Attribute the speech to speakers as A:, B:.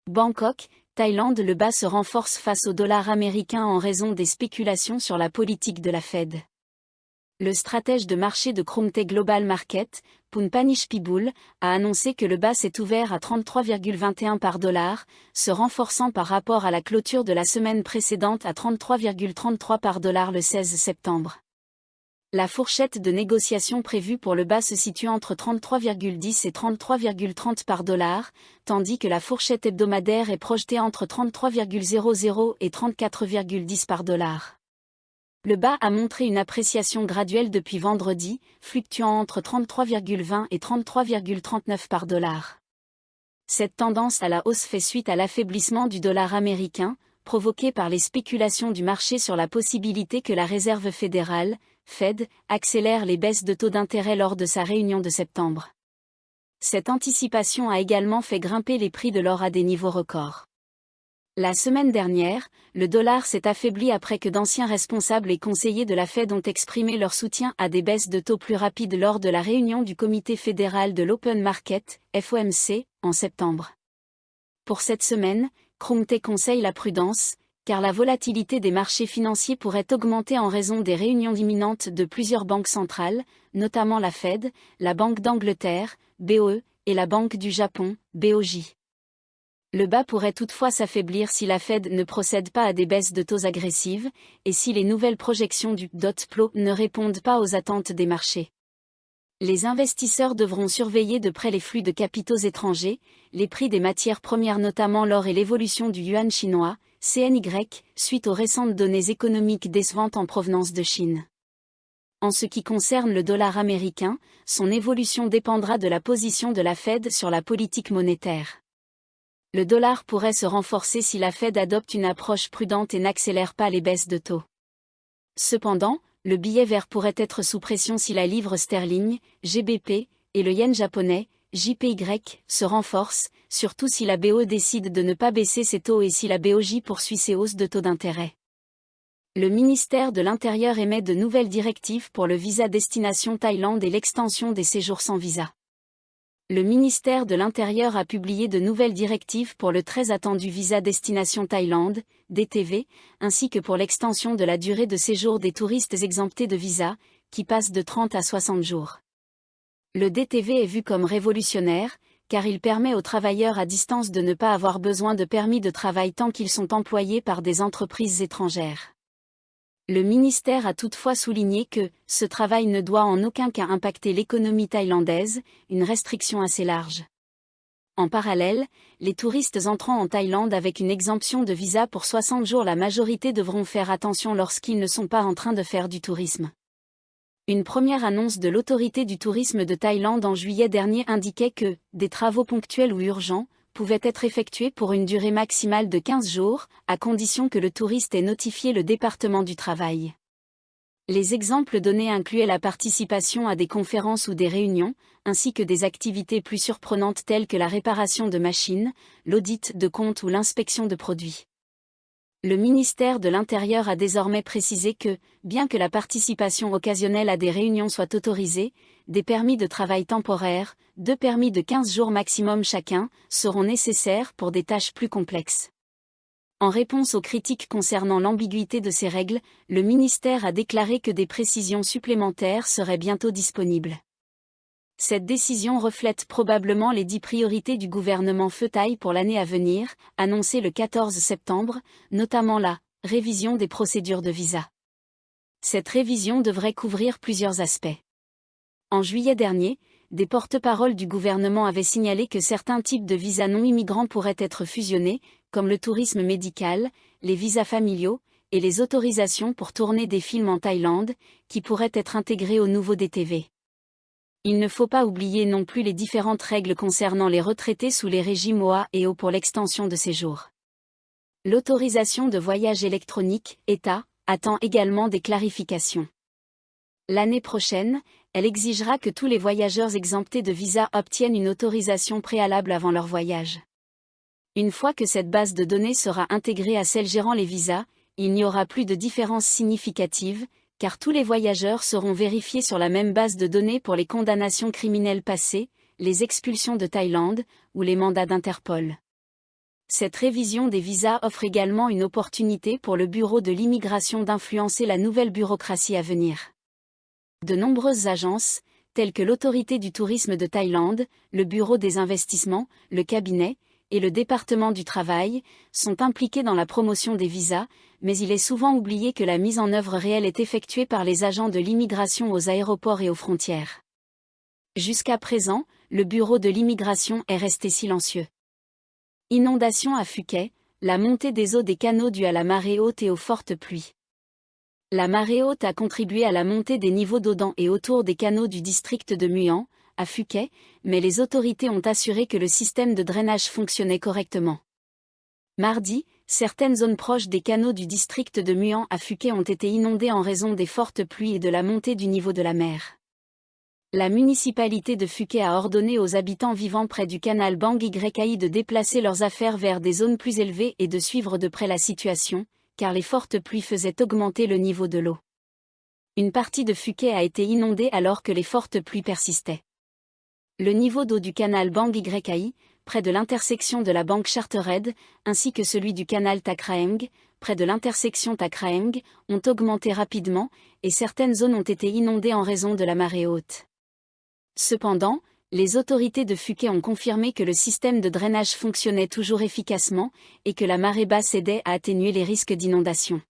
A: Bangkok, Thaïlande. Le baht se renforce face au dollar américain en raison des spéculations sur la politique de la Fed. Le stratège de marché de Krungthai Global Market, Poonpanishpibul, a annoncé que le baht s'est ouvert à 33,21 par dollar, se renforçant par rapport à la clôture de la semaine précédente à 33,33 par dollar le 16 septembre. La fourchette de négociation prévue pour le baht se situe entre 33,10 et 33,30 par dollar, tandis que la fourchette hebdomadaire est projetée entre 33,00 et 34,10 par dollar. Le baht a montré une appréciation graduelle depuis vendredi, fluctuant entre 33,20 et 33,39 par dollar. Cette tendance à la hausse fait suite à l'affaiblissement du dollar américain, provoqué par les spéculations du marché sur la possibilité que la Réserve fédérale, Fed, accélère les baisses de taux d'intérêt lors de sa réunion de septembre. Cette anticipation a également fait grimper les prix de l'or à des niveaux records. La semaine dernière, le dollar s'est affaibli après que d'anciens responsables et conseillers de la Fed ont exprimé leur soutien à des baisses de taux plus rapides lors de la réunion du Comité fédéral de l'Open Market, FOMC, en septembre. Pour cette semaine, Krungthai conseille la prudence, car la volatilité des marchés financiers pourrait augmenter en raison des réunions imminentes de plusieurs banques centrales, notamment la Fed, la Banque d'Angleterre, BOE, et la Banque du Japon, BOJ. Le baht pourrait toutefois s'affaiblir si la Fed ne procède pas à des baisses de taux agressives, et si les nouvelles projections du dot-plot ne répondent pas aux attentes des marchés. Les investisseurs devront surveiller de près les flux de capitaux étrangers, les prix des matières premières notamment l'or et l'évolution du yuan chinois, CNY, suite aux récentes données économiques décevantes en provenance de Chine. En ce qui concerne le dollar américain, son évolution dépendra de la position de la Fed sur la politique monétaire. Le dollar pourrait se renforcer si la Fed adopte une approche prudente et n'accélère pas les baisses de taux. Cependant, le billet vert pourrait être sous pression si la livre sterling, GBP, et le yen japonais, JPY, se renforcent, surtout si la BOE décide de ne pas baisser ses taux et si la BOJ poursuit ses hausses de taux d'intérêt. Le ministère de l'Intérieur émet de nouvelles directives pour le visa destination Thaïlande et l'extension des séjours sans visa. Le ministère de l'Intérieur a publié de nouvelles directives pour le très attendu visa destination Thaïlande, DTV, ainsi que pour l'extension de la durée de séjour des touristes exemptés de visa, qui passe de 30 à 60 jours. Le DTV est vu comme révolutionnaire, car il permet aux travailleurs à distance de ne pas avoir besoin de permis de travail tant qu'ils sont employés par des entreprises étrangères. Le ministère a toutefois souligné que ce travail ne doit en aucun cas impacter l'économie thaïlandaise, une restriction assez large. En parallèle, les touristes entrant en Thaïlande avec une exemption de visa pour 60 jours, la majorité devront faire attention lorsqu'ils ne sont pas en train de faire du tourisme. Une première annonce de l'autorité du tourisme de Thaïlande en juillet dernier indiquait que des travaux ponctuels ou urgents pouvaient être effectués pour une durée maximale de 15 jours, à condition que le touriste ait notifié le département du travail. Les exemples donnés incluaient la participation à des conférences ou des réunions, ainsi que des activités plus surprenantes telles que la réparation de machines, l'audit de comptes ou l'inspection de produits. Le ministère de l'Intérieur a désormais précisé que, bien que la participation occasionnelle à des réunions soit autorisée, des permis de travail temporaires, 2 permis de 15 jours maximum chacun, seront nécessaires pour des tâches plus complexes. En réponse aux critiques concernant l'ambiguïté de ces règles, le ministère a déclaré que des précisions supplémentaires seraient bientôt disponibles. Cette décision reflète probablement les 10 priorités du gouvernement Pheu Thai pour l'année à venir, annoncées le 14 septembre, notamment la révision des procédures de visa. Cette révision devrait couvrir plusieurs aspects. En juillet dernier, des porte-paroles du gouvernement avaient signalé que certains types de visas non immigrants pourraient être fusionnés, comme le tourisme médical, les visas familiaux, et les autorisations pour tourner des films en Thaïlande, qui pourraient être intégrés au nouveau DTV. Il ne faut pas oublier non plus les différentes règles concernant les retraités sous les régimes OA et O pour l'extension de séjour. L'autorisation de voyage électronique, ETA, attend également des clarifications. L'année prochaine, elle exigera que tous les voyageurs exemptés de visa obtiennent une autorisation préalable avant leur voyage. Une fois que cette base de données sera intégrée à celle gérant les visas, il n'y aura plus de différence significative, car tous les voyageurs seront vérifiés sur la même base de données pour les condamnations criminelles passées, les expulsions de Thaïlande, ou les mandats d'Interpol. Cette révision des visas offre également une opportunité pour le Bureau de l'immigration d'influencer la nouvelle bureaucratie à venir. De nombreuses agences, telles que l'Autorité du tourisme de Thaïlande, le Bureau des investissements, le cabinet, et le département du travail, sont impliqués dans la promotion des visas, mais il est souvent oublié que la mise en œuvre réelle est effectuée par les agents de l'immigration aux aéroports et aux frontières. Jusqu'à présent, le Bureau de l'immigration est resté silencieux. Inondations à Phuket, la montée des eaux des canaux due à la marée haute et aux fortes pluies. La marée haute a contribué à la montée des niveaux d'eau dans et autour des canaux du district de Muan, à Phuket, mais les autorités ont assuré que le système de drainage fonctionnait correctement. Mardi, certaines zones proches des canaux du district de Muan à Phuket ont été inondées en raison des fortes pluies et de la montée du niveau de la mer. La municipalité de Phuket a ordonné aux habitants vivant près du canal Bang Yai de déplacer leurs affaires vers des zones plus élevées et de suivre de près la situation, car les fortes pluies faisaient augmenter le niveau de l'eau. Une partie de Phuket a été inondée alors que les fortes pluies persistaient. Le niveau d'eau du canal Bang Yai, près de l'intersection de la banque Chartered, ainsi que celui du canal Tak Kraeng, près de l'intersection Tak Kraeng, ont augmenté rapidement, et certaines zones ont été inondées en raison de la marée haute. Cependant, les autorités de Phuket ont confirmé que le système de drainage fonctionnait toujours efficacement, et que la marée basse aidait à atténuer les risques d'inondation.